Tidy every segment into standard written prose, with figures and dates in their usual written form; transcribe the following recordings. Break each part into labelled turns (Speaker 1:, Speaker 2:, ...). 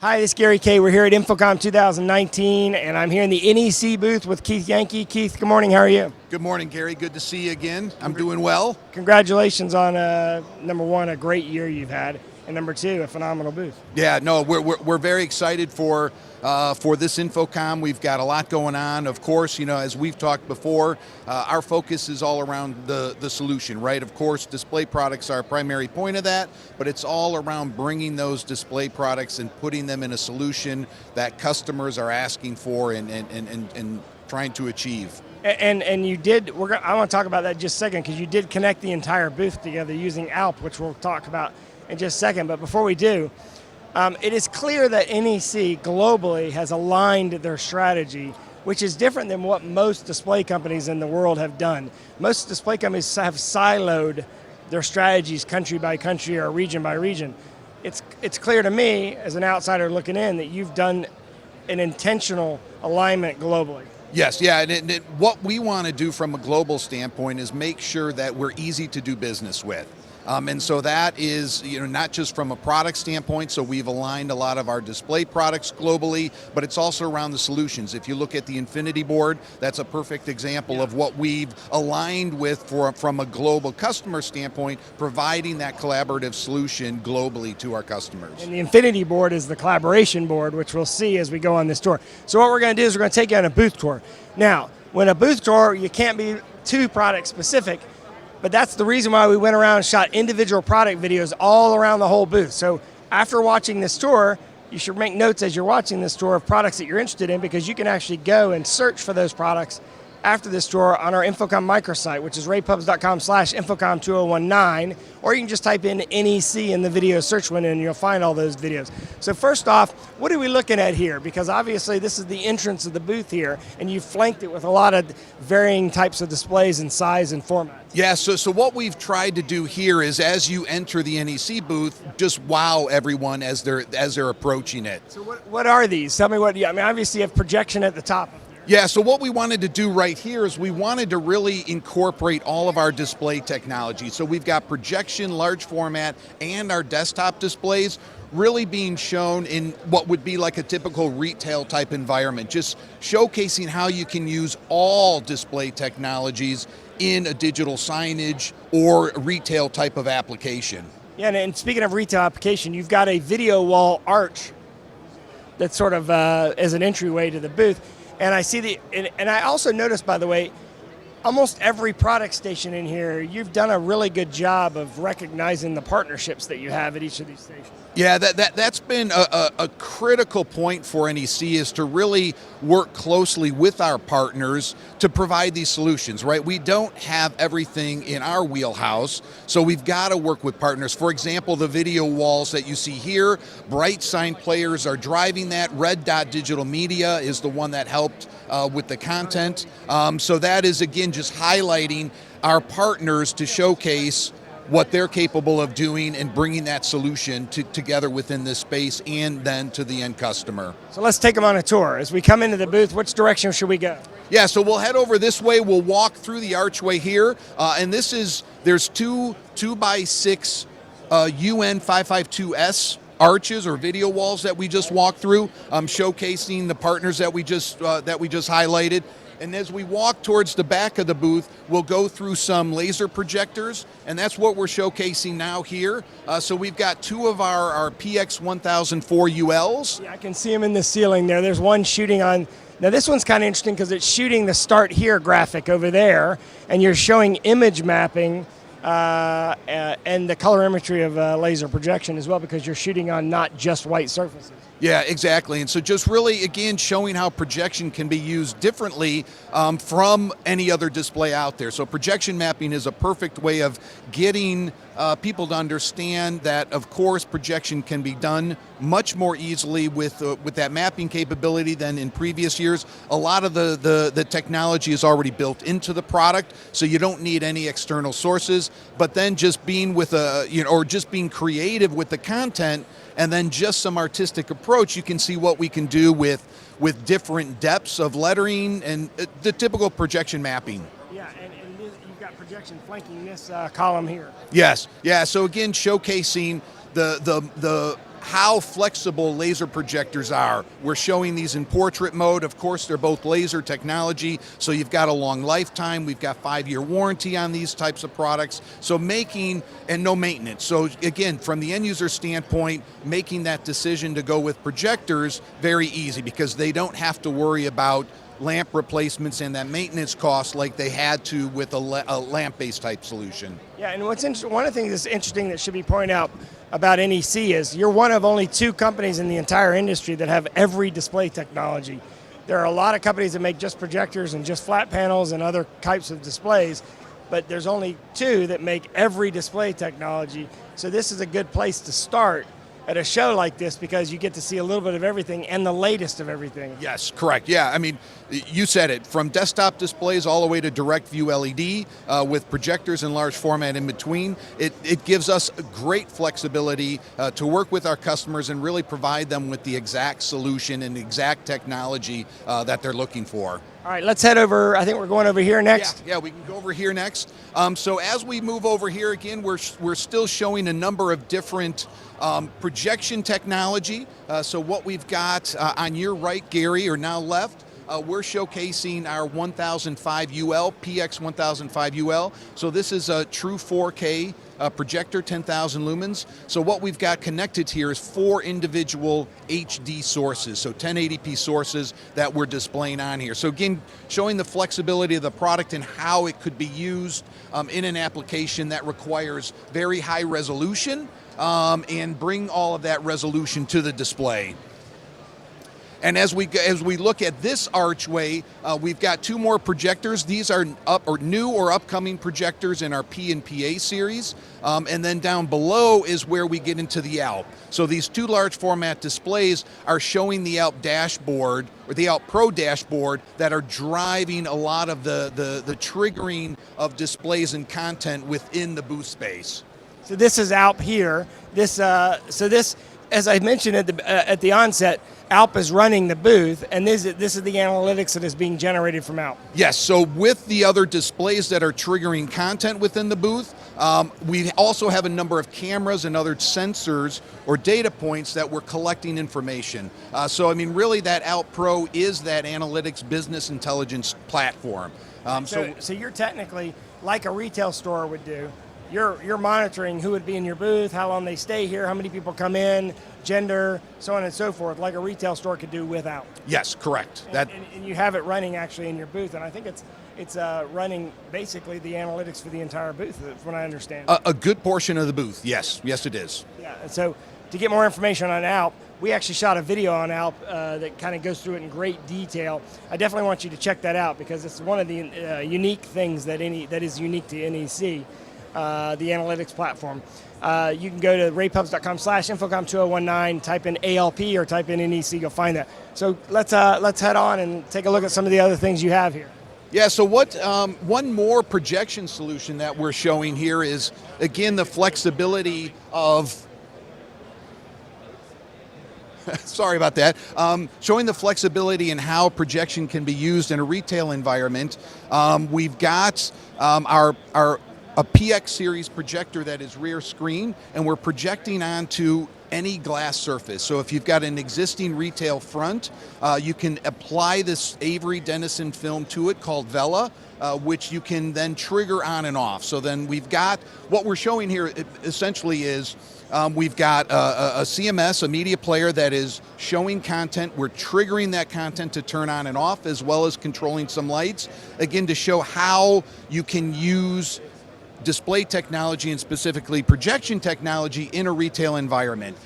Speaker 1: Hi, this is Gary Kay. We're here at InfoComm 2019, and I'm here in the NEC booth with Keith Yanke. Keith, good morning. How are you?
Speaker 2: Good morning, Gary. Good to see you again. I'm doing well.
Speaker 1: Congratulations on, number one, a great year you've had, and number two, a phenomenal booth.
Speaker 2: Yeah, no, we're very excited for this InfoComm. We've got a lot going on. Of course, as we've talked before, our focus is all around the solution, right? Of course, display products are a primary point of that, but it's all around bringing those display products and putting them in a solution that customers are asking for and trying to achieve.
Speaker 1: And you did, I want to talk about that in just a second, because you did connect the entire booth together using ALP, which we'll talk about in just a second. But before we do, it is clear that NEC globally has aligned their strategy, which is different than what most display companies in the world have done. Most display companies have siloed their strategies country by country or region by region. It's clear to me, as an outsider looking in, that you've done an intentional alignment globally.
Speaker 2: Yes, yeah, and what we want to do from a global standpoint is make sure that we're easy to do business with. And so that is, not just from a product standpoint, so we've aligned a lot of our display products globally, but it's also around the solutions. If you look at the Infinity board, that's a perfect example of what we've aligned with from a global customer standpoint, providing that collaborative solution globally to our customers.
Speaker 1: And the Infinity board is the collaboration board, which we'll see as we go on this tour. So what we're going to do is we're going to take you on a booth tour. Now, when a booth tour, you can't be too product specific, but that's the reason why we went around and shot individual product videos all around the whole booth. So after watching this tour, you should make notes as you're watching this tour of products that you're interested in, because you can actually go and search for those products after this tour on our InfoComm microsite, which is raypubs.com/InfoComm2019, or you can just type in NEC in the video search window and you'll find all those videos. So first off, what are we looking at here? Because obviously this is the entrance of the booth here, and you've flanked it with a lot of varying types of displays in size and format.
Speaker 2: Yeah, so what we've tried to do here is, as you enter the NEC booth, just wow everyone as they're approaching it.
Speaker 1: So what are these? Tell me obviously you have projection at the top.
Speaker 2: Yeah, so what we wanted to do right here is we wanted to really incorporate all of our display technology. So we've got projection, large format, and our desktop displays really being shown in what would be like a typical retail type environment, just showcasing how you can use all display technologies in a digital signage or retail type of application.
Speaker 1: Yeah, and speaking of retail application, you've got a video wall arch that's sort of as an entryway to the booth. And I see and I also noticed, by the way, almost every product station in here, you've done a really good job of recognizing the partnerships that you have at each of these stations.
Speaker 2: Yeah, that's been a critical point for NEC, is to really work closely with our partners to provide these solutions, right? We don't have everything in our wheelhouse, so we've got to work with partners. For example, the video walls that you see here, Bright Sign Players are driving that. Red Dot Digital Media is the one that helped with the content. So that is, again, just highlighting our partners to showcase what they're capable of doing and bringing that solution together within this space and then to the end customer.
Speaker 1: So let's take them on a tour. As we come into the booth, which direction should we go?
Speaker 2: Yeah, so we'll head over this way. We'll walk through the archway here, and there's two 2x6 UN552S arches or video walls that we just walked through, showcasing the partners that we just highlighted. And as we walk towards the back of the booth, we'll go through some laser projectors, and that's what we're showcasing now here. So we've got two of our PX1004 ULs.
Speaker 1: Yeah, I can see them in the ceiling there. There's one shooting on. Now this one's kind of interesting because it's shooting the Start Here graphic over there, and you're showing image mapping and the color imagery of laser projection as well, because you're shooting on not just white surfaces.
Speaker 2: Yeah, exactly. And so just really, again, showing how projection can be used differently from any other display out there. So projection mapping is a perfect way of getting people to understand that, of course, projection can be done much more easily with that mapping capability than in previous years. A lot of the technology is already built into the product, so you don't need any external sources. But then just being with or just being creative with the content, and then just some artistic approach, you can see what we can do with different depths of lettering and the typical projection mapping.
Speaker 1: Yeah, and you've got projection flanking this column here.
Speaker 2: Yes, yeah. So again, showcasing the how flexible laser projectors are. We're showing these in portrait mode. Of course, they're both laser technology, so you've got a long lifetime. We've got 5-year warranty on these types of products. So making, and no maintenance. So again, from the end user standpoint, making that decision to go with projectors, very easy because they don't have to worry about lamp replacements and that maintenance cost like they had to with a lamp-based type solution.
Speaker 1: Yeah, and one of the things that's interesting that should be pointed out about NEC is you're one of only 2 companies in the entire industry that have every display technology. There are a lot of companies that make just projectors and just flat panels and other types of displays, but there's only 2 that make every display technology. So this is a good place to start at a show like this because you get to see a little bit of everything and the latest of everything.
Speaker 2: Yes, correct. Yeah, I mean, you said it. From desktop displays all the way to direct view LED with projectors and large format in between, it gives us great flexibility to work with our customers and really provide them with the exact solution and the exact technology that they're looking for.
Speaker 1: All right, let's head over. I think we're going over here next.
Speaker 2: Yeah, we can go over here next. So as we move over here again, we're still showing a number of different projection technology. So what we've got on your right, Gary, or now left, we're showcasing our 1005 UL, PX 1005 UL. So this is a true 4K projector, 10,000 lumens. So what we've got connected here is 4 individual HD sources, so 1080p sources that we're displaying on here. So again, showing the flexibility of the product and how it could be used in an application that requires very high resolution and bring all of that resolution to the display. And as we look at this archway, we've got 2 more projectors. These are new or upcoming projectors in our P and PA series. And then down below is where we get into the ALP. So these 2 large format displays are showing the ALP dashboard or the ALP Pro dashboard that are driving a lot of the triggering of displays and content within the booth space.
Speaker 1: So this is ALP here. This, as I mentioned at the onset, ALP is running the booth, and this is the analytics that is being generated from ALP.
Speaker 2: Yes, so with the other displays that are triggering content within the booth, we also have a number of cameras and other sensors or data points that we're collecting information. So I mean, really that ALP Pro is that analytics business intelligence platform.
Speaker 1: So you're technically, like a retail store would do, you're monitoring who would be in your booth, how long they stay here, how many people come in, gender, so on and so forth, like a retail store could do without.
Speaker 2: Yes, correct.
Speaker 1: And you have it running actually in your booth, and I think it's running basically the analytics for the entire booth, from what I understand.
Speaker 2: A good portion of the booth, yes. Yes, it is.
Speaker 1: Yeah, and so to get more information on ALP, we actually shot a video on ALP that kind of goes through it in great detail. I definitely want you to check that out because it's one of the unique things that is unique to NEC. The analytics platform. You can go to raypubs.com/InfoComm2019, type in ALP or type in NEC, you'll find that. So let's head on and take a look at some of the other things you have here.
Speaker 2: Yeah, so one more projection solution that we're showing here is, again, the flexibility of sorry about that. Showing the flexibility in how projection can be used in a retail environment. We've got a PX series projector that is rear screen, and we're projecting onto any glass surface. So if you've got an existing retail front, you can apply this Avery Dennison film to it called Vela, which you can then trigger on and off. So then we've got, what we're showing here essentially is we've got a CMS, a media player that is showing content. We're triggering that content to turn on and off, as well as controlling some lights, again, to show how you can use display technology and specifically projection technology in a retail environment.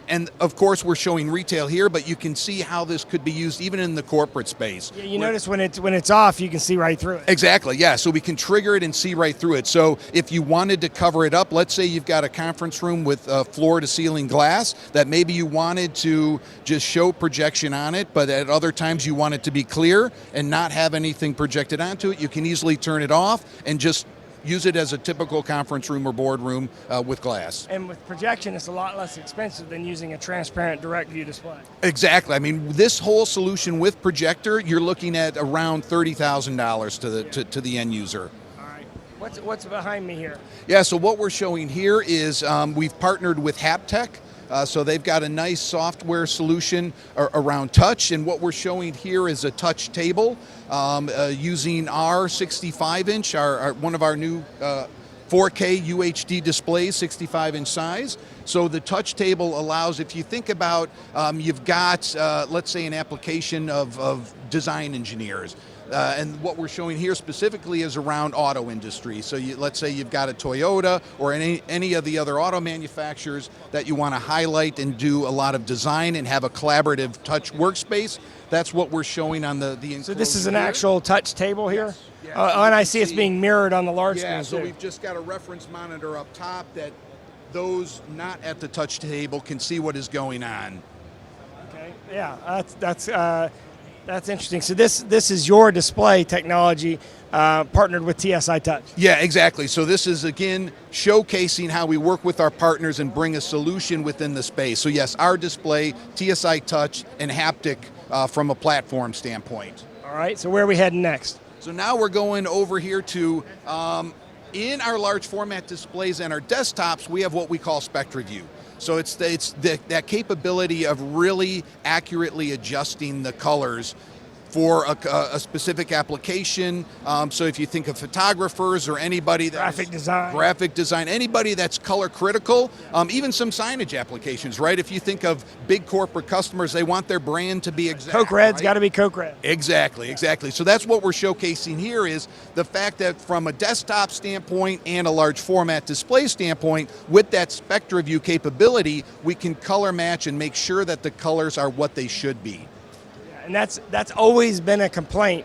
Speaker 2: And of course we're showing retail here, but you can see how this could be used even in the corporate space.
Speaker 1: Yeah, notice when it's off, you can see right through it.
Speaker 2: Exactly, yeah, so we can trigger it and see right through it. So if you wanted to cover it up, let's say you've got a conference room with floor to ceiling glass that maybe you wanted to just show projection on it, but at other times you want it to be clear and not have anything projected onto it, you can easily turn it off and just use it as a typical conference room or boardroom with glass. And
Speaker 1: with projection, it's a lot less expensive than using a transparent direct view display.
Speaker 2: Exactly. I mean, this whole solution with projector, you're looking at around $30,000 to the end user.
Speaker 1: All right. What's behind me here?
Speaker 2: Yeah, so what we're showing here is we've partnered with Haptech. So they've got a nice software solution around touch, and what we're showing here is a touch table using our 65-inch, one of our new 4K UHD displays, 65-inch size. So the touch table allows, if you think about, you've got, let's say, an application of design engineers. And what we're showing here specifically is around auto industry. So let's say you've got a Toyota or any of the other auto manufacturers that you want to highlight and do a lot of design and have a collaborative touch workspace. That's what we're showing on the
Speaker 1: So this is an
Speaker 2: here.
Speaker 1: actual touch table here?
Speaker 2: Yes. Yeah,
Speaker 1: And I see it's being mirrored on the large screen.
Speaker 2: Yeah, so
Speaker 1: too.
Speaker 2: we've just got a reference monitor up top that those not at the touch table can see what is going on.
Speaker 1: Okay, yeah, that's interesting. So this is your display technology partnered with TSI Touch.
Speaker 2: Yeah, exactly. So this is, again, showcasing how we work with our partners and bring a solution within the space. So yes, our display, TSI Touch, and haptic from a platform standpoint.
Speaker 1: All right, so where are we heading next?
Speaker 2: So now we're going over here to, in our large format displays and our desktops, we have what we call Spectra View. So it's that capability of really accurately adjusting the colors for a specific application. So if you think of photographers or anybody that's graphic design, anybody that's color critical, even some signage applications, right? If you think of big corporate customers, they want their brand to be exact.
Speaker 1: Coke Red's
Speaker 2: right?
Speaker 1: got to be Coke Red.
Speaker 2: Exactly. So that's what we're showcasing here is the fact that from a desktop standpoint and a large format display standpoint, with that Spectra View capability, we can color match and make sure that the colors are what they should be.
Speaker 1: And that's always been a complaint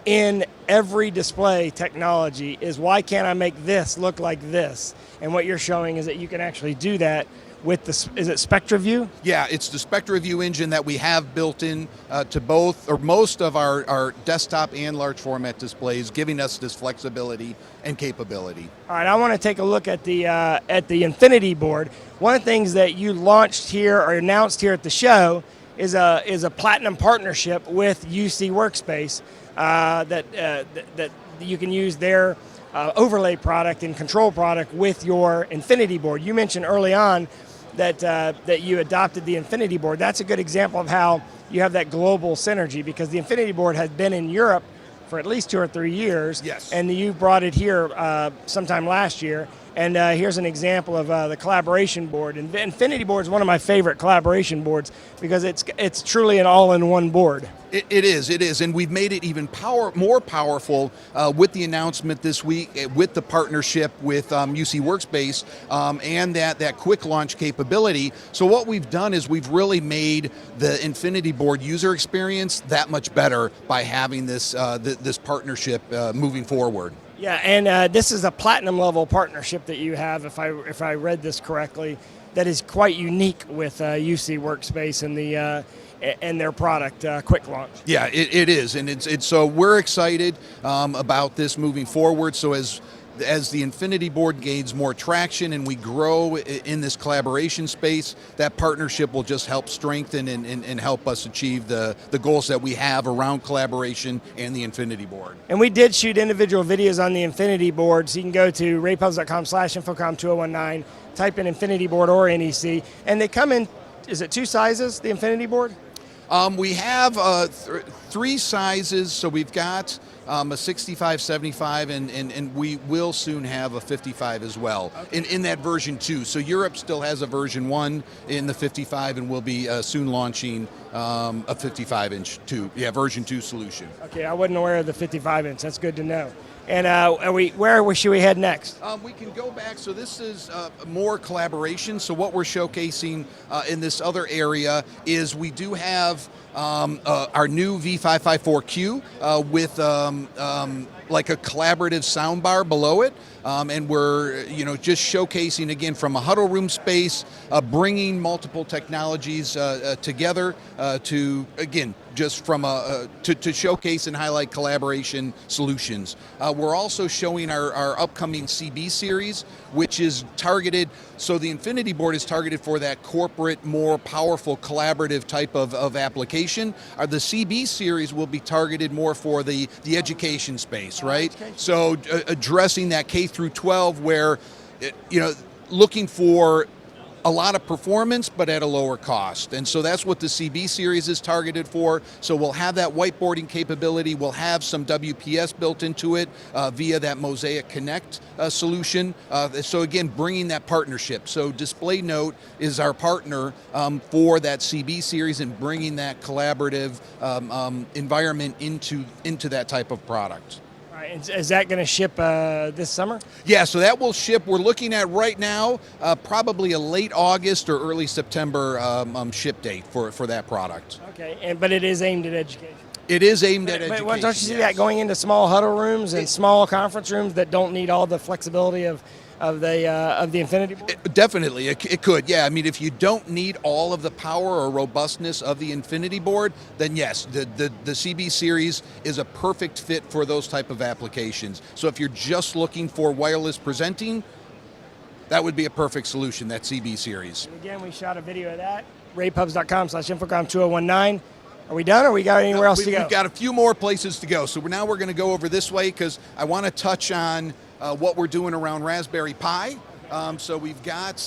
Speaker 1: in every display technology is why can't I make this look like this? And what you're showing is that you can actually do that with the, is it Spectra View?
Speaker 2: Yeah, it's the Spectra View engine that we have built in to both or most of our desktop and large format displays, giving us this flexibility and capability.
Speaker 1: All right, I want to take a look at the Infinity board. One of the things that you launched here or announced here at the show is a platinum partnership with UC Workspace that you can use their overlay product and control product with your Infinity board. You mentioned early on that you adopted the Infinity board. That's a good example of how you have that global synergy because the Infinity board has been in Europe for at least 2 or 3 years.
Speaker 2: Yes.
Speaker 1: And you brought it here sometime last year. And here's an example of the collaboration board. And the Infinity board is one of my favorite collaboration boards because it's truly an all-in-one board.
Speaker 2: It is, and we've made it even more powerful with the announcement this week, with the partnership with UC Workspace and that quick launch capability. So what we've done is we've really made the Infinity board user experience that much better by having this this partnership moving forward.
Speaker 1: Yeah, and this is a platinum level partnership that you have, if I read this correctly, that is quite unique with UC Workspace and their product Quick Launch.
Speaker 2: Yeah, it is, and it's so we're excited about this moving forward. So as the Infinity board gains more traction and we grow in this collaboration space, that partnership will just help strengthen and help us achieve the goals that we have around collaboration and the Infinity board.
Speaker 1: And we did shoot individual videos on the Infinity board, so you can go to raypubs.com/InfoComm2019, type in Infinity board or NEC, and they come in, is it 2 sizes, the Infinity board?
Speaker 2: We have 3 sizes, so we've got a 65, 75, and we will soon have a 55 as well, okay, in that version 2. So Europe still has a version 1 in the 55, and we'll be soon launching a 55-inch version 2 solution.
Speaker 1: Okay, I wasn't aware of the 55-inch. That's good to know. And where should we head next?
Speaker 2: We can go back. So this is more collaboration. So what we're showcasing in this other area is we do have our new V554Q with like a collaborative soundbar below it. And we're just showcasing again from a huddle room space, bringing multiple technologies together to again just from to showcase and highlight collaboration solutions. We're also showing our upcoming CB series, which is targeted. So the Infinity board is targeted for that corporate, more powerful, collaborative type of application. The CB series will be targeted more for the education space, right? So addressing that K through 12, where looking for a lot of performance, but at a lower cost. And so that's what the CB series is targeted for. So we'll have that whiteboarding capability. We'll have some WPS built into it via that Mosaic Connect solution. So again, bringing that partnership. So DisplayNote is our partner for that CB series and bringing that collaborative environment into that type of product.
Speaker 1: Is that going to ship this summer?
Speaker 2: Yeah, so that will ship. We're looking at right now probably a late August or early September ship date for that product.
Speaker 1: Okay, but it is aimed at education.
Speaker 2: It is aimed at education.
Speaker 1: But don't you see that going into small huddle rooms and small conference rooms that don't need all the flexibility of the Infinity board?
Speaker 2: Definitely, it could. Yeah, I mean, if you don't need all of the power or robustness of the Infinity board, then yes, the CB series is a perfect fit for those type of applications. So if you're just looking for wireless presenting, that would be a perfect solution, that CB series.
Speaker 1: And again, we shot a video of that, raypubs.com/InfoComm2019. Are we done, or we got anywhere else to go?
Speaker 2: We've got a few more places to go. So we're going to go over this way because I want to touch on what we're doing around Raspberry Pi. So we've got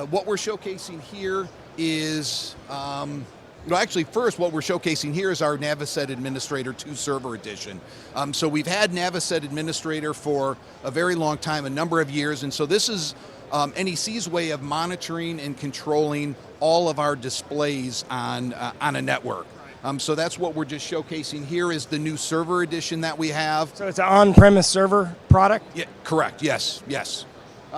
Speaker 2: what we're showcasing here is, actually first what we're showcasing here is our Naviset Administrator 2 Server Edition. So we've had Naviset Administrator for a very long time, a number of years, and so this is NEC's way of monitoring and controlling all of our displays on a network. So that's what we're just showcasing here is the new server edition that we have.
Speaker 1: So it's an on-premise server product?
Speaker 2: Yeah, correct, yes.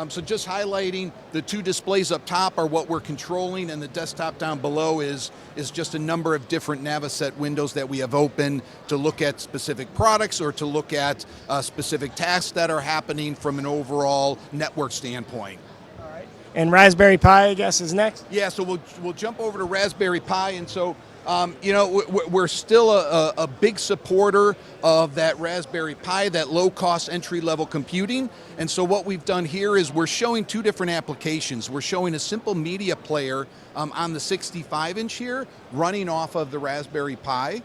Speaker 2: So just highlighting the two displays up top are what we're controlling, and the desktop down below is just a number of different Naviset windows that we have open to look at specific products or to look at specific tasks that are happening from an overall network standpoint.
Speaker 1: All right. And Raspberry Pi, I guess, is next?
Speaker 2: Yeah, so we'll jump over to Raspberry Pi, and so we're still a big supporter of that Raspberry Pi, that low-cost entry-level computing. And so what we've done here is we're showing two different applications. We're showing a simple media player on the 65-inch here, running off of the Raspberry Pi.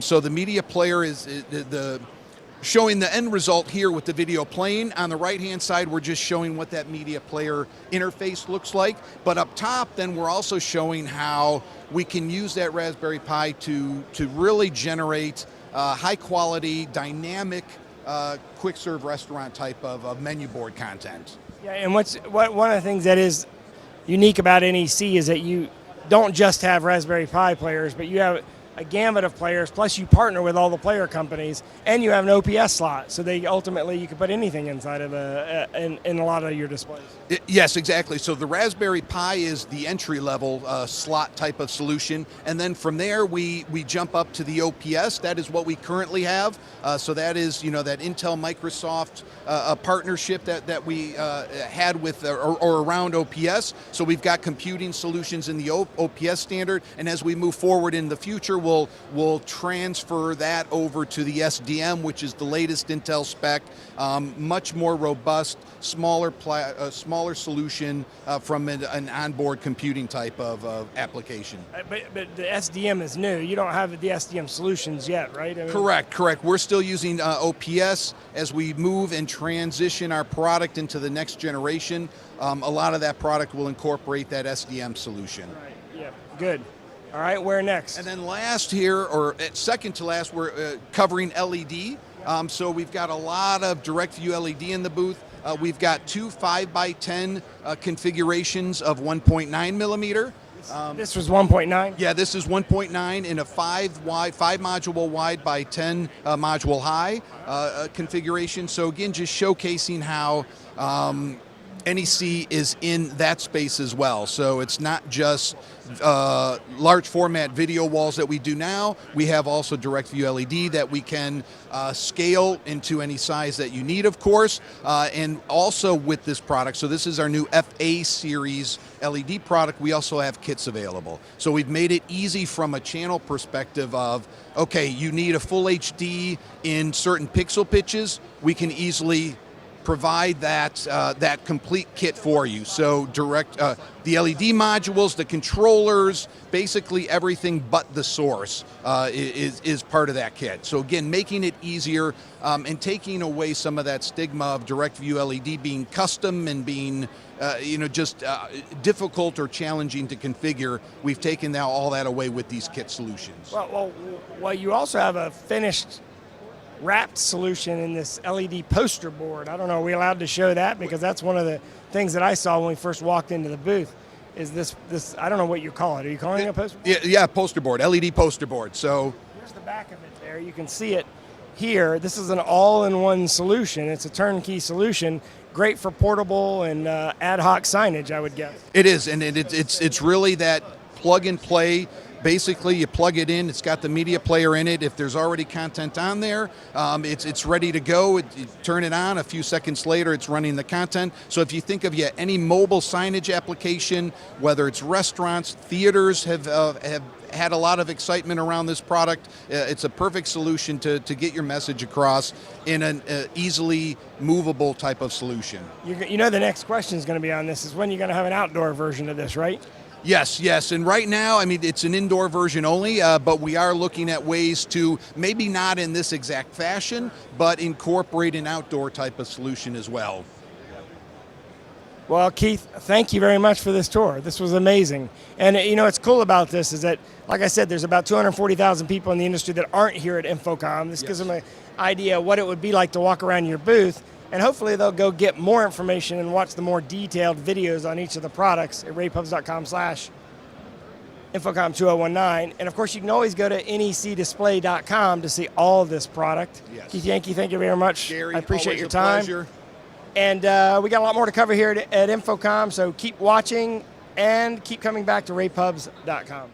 Speaker 2: So the media player is showing the end result here with the video playing. On the right-hand side, we're just showing what that media player interface looks like. But up top, then we're also showing how we can use that Raspberry Pi to really generate high-quality, dynamic, quick-serve restaurant type of menu board content.
Speaker 1: Yeah, and one of the things that is unique about NEC is that you don't just have Raspberry Pi players, but you have a gamut of players, plus you partner with all the player companies, and you have an OPS slot, so you can put anything inside of in a lot of your displays.
Speaker 2: Yes, exactly. So the Raspberry Pi is the entry-level slot type of solution, and then from there we jump up to the OPS. That is what we currently have. So that is that Intel Microsoft partnership that we had with or around OPS. So we've got computing solutions in the OPS standard, and as we move forward in the future, we'll transfer that over to the SDM, which is the latest Intel spec, much more robust, smaller solution from an onboard computing type of application.
Speaker 1: But the SDM is new. You don't have the SDM solutions yet, right? I mean,
Speaker 2: Correct. We're still using OPS as we move and transition our product into the next generation. A lot of that product will incorporate that SDM solution.
Speaker 1: Right. Yeah. Good. All right, where next? And
Speaker 2: then last here, or second to last, we're covering LED. So we've got a lot of direct view LED in the booth. We've got two 5x10 configurations of 1.9 millimeter.
Speaker 1: This was 1.9?
Speaker 2: Yeah, this is 1.9 in a 5 module wide by 10 module high configuration. So again, just showcasing how NEC is in that space as well. So it's not just large format video walls that we do now. We have also direct view LED that we can scale into any size that you need, of course. And also with this product, so this is our new FA series LED product, we also have kits available. So we've made it easy from a channel perspective of, okay, you need a full HD in certain pixel pitches. We can easily provide that complete kit for you. So direct the LED modules, the controllers, basically everything but the source is part of that kit. So again, making it easier and taking away some of that stigma of direct view LED being custom and being just difficult or challenging to configure. We've taken now all that away with these kit solutions.
Speaker 1: Well, you also have a finished wrapped solution in this LED poster board. I don't know, are we allowed to show that? Because that's one of the things that I saw when we first walked into the booth, is this I don't know what you call it. Are you calling it a poster board?
Speaker 2: Yeah, poster board, LED poster board. So
Speaker 1: here's the back of it there. You can see it here. This is an all-in-one solution. It's a turnkey solution, great for portable and ad hoc signage, I would guess.
Speaker 2: It is, and it's really that plug and play. Basically, you plug it in, it's got the media player in it. If there's already content on there, it's ready to go. You turn it on, a few seconds later, it's running the content. So if you think of any mobile signage application, whether it's restaurants, theaters have had a lot of excitement around this product. It's a perfect solution to get your message across in an easily movable type of solution.
Speaker 1: You know the next question is going to be on this is when you're going to have an outdoor version of this, right?
Speaker 2: Yes, and right now, I mean, it's an indoor version only, but we are looking at ways to, maybe not in this exact fashion, but incorporate an outdoor type of solution as well.
Speaker 1: Well, Keith, thank you very much for this tour. This was amazing. And what's cool about this is that, like I said, there's about 240,000 people in the industry that aren't here at InfoComm. This gives them an idea of what it would be like to walk around your booth. And hopefully they'll go get more information and watch the more detailed videos on each of the products at ravepubs.com/InfoComm2019. And of course, you can always go to necdisplay.com to see all of this product.
Speaker 2: Yes.
Speaker 1: Keith Yanke, thank you very much.
Speaker 2: Gary,
Speaker 1: I appreciate
Speaker 2: always
Speaker 1: your
Speaker 2: a
Speaker 1: time.
Speaker 2: pleasure.
Speaker 1: And we got a lot more to cover here at InfoComm, so keep watching and keep coming back to ravepubs.com.